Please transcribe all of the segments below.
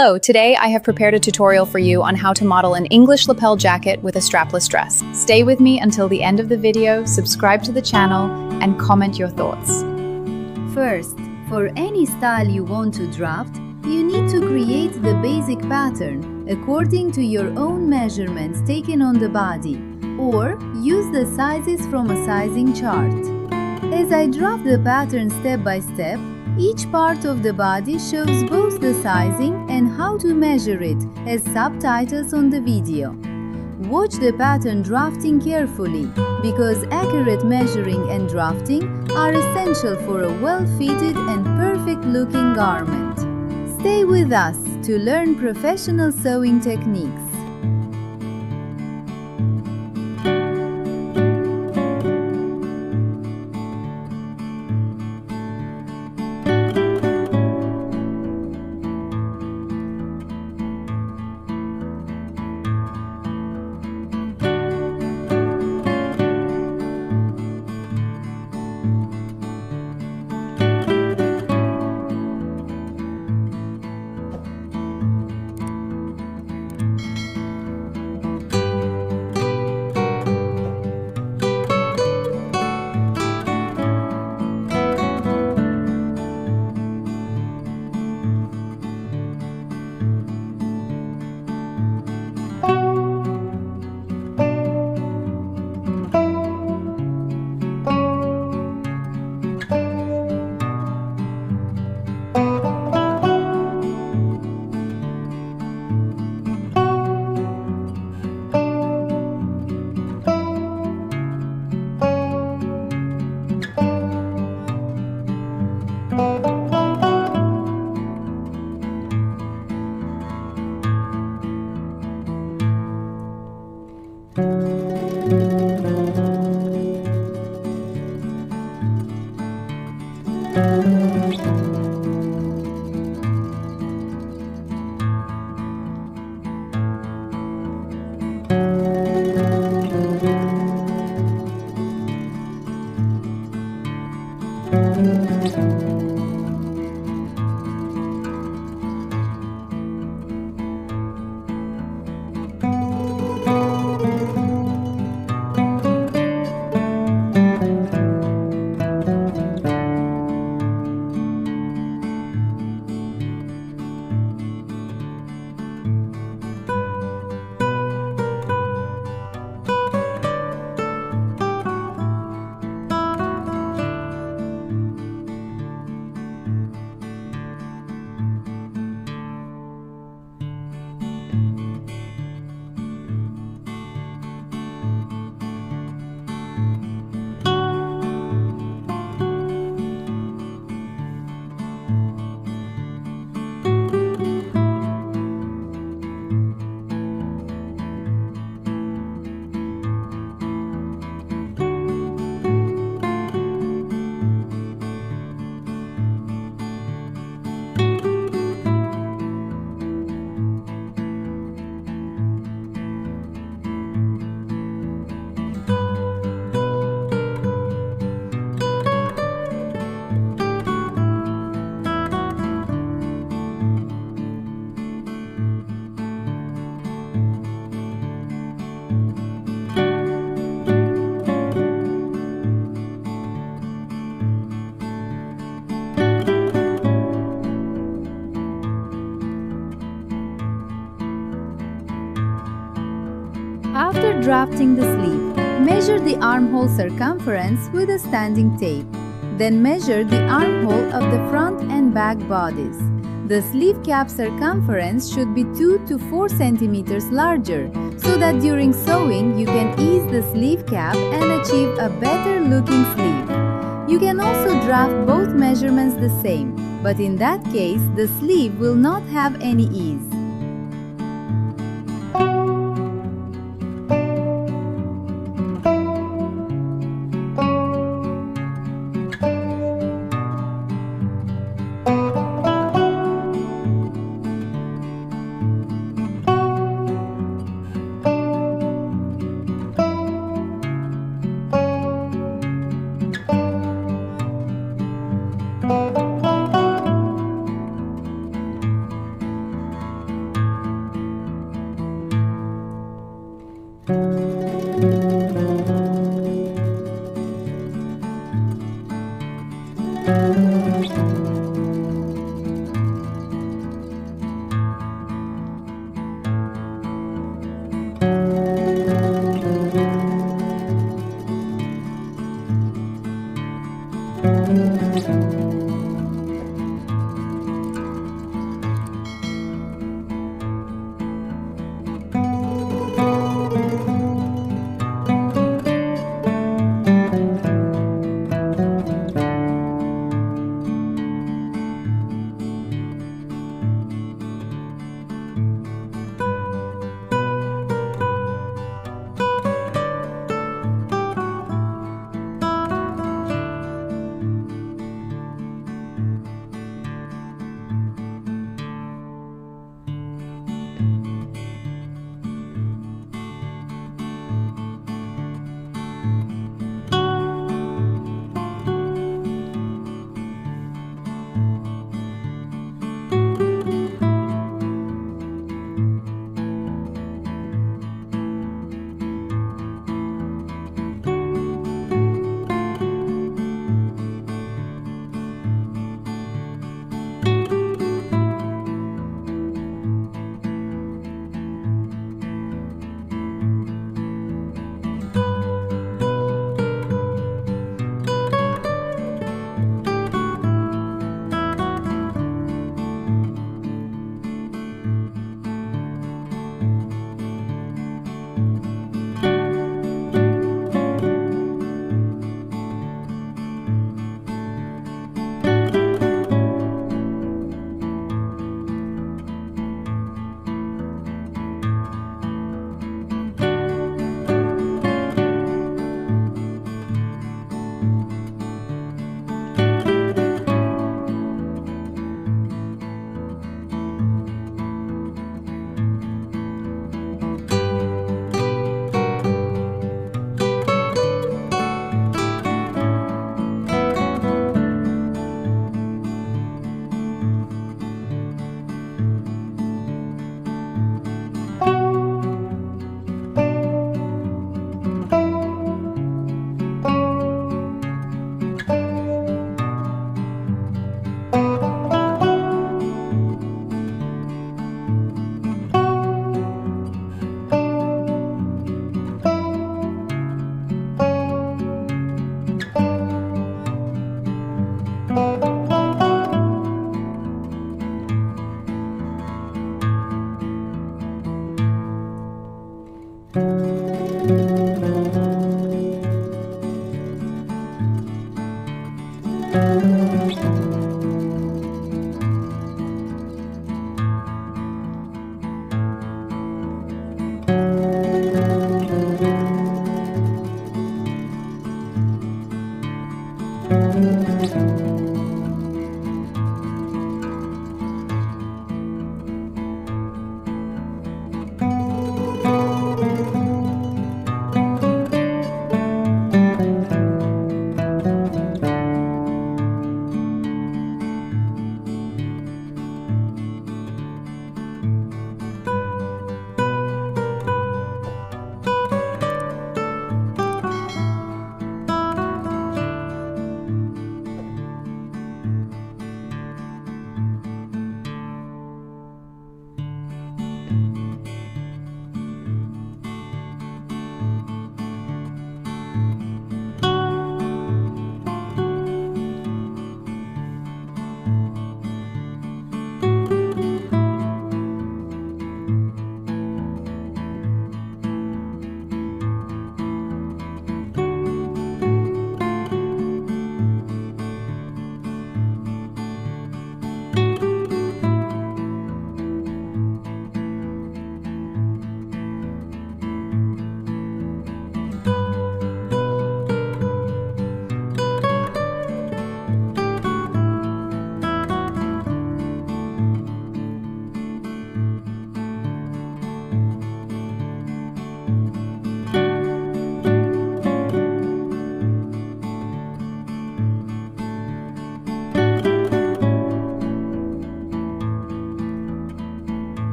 Hello, today I have prepared a tutorial for you on how to model an English lapel jacket with a strapless dress. Stay with me until the end of the video, subscribe to the channel, and comment your thoughts. First, for any style you want to draft, you need to create the basic pattern according to your own measurements taken on the body, or use the sizes from a sizing chart. As I draft the pattern step by step, each part of the body shows both the sizing and how to measure it as subtitles on the video. Watch the pattern drafting carefully because accurate measuring and drafting are essential for a well-fitted and perfect-looking garment. Stay with us to learn professional sewing techniques. After drafting the sleeve, measure the armhole circumference with a standing tape. Then measure the armhole of the front and back bodies. The sleeve cap circumference should be 2 to 4 centimeters larger, so that during sewing you can ease the sleeve cap and achieve a better looking sleeve. You can also draft both measurements the same, but in that case the sleeve will not have any ease.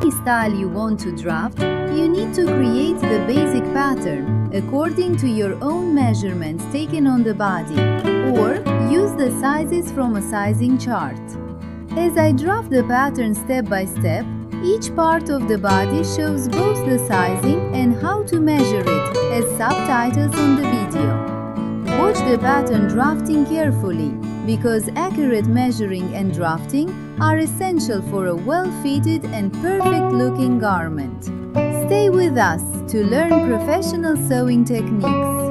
any style you want to draft, you need to create the basic pattern according to your own measurements taken on the body, or use the sizes from a sizing chart. As I draft the pattern step by step, each part of the body shows both the sizing and how to measure it as subtitles on the video. Watch the pattern drafting carefully, because accurate measuring and drafting are essential for a well-fitted and perfect-looking garment. Stay with us to learn professional sewing techniques.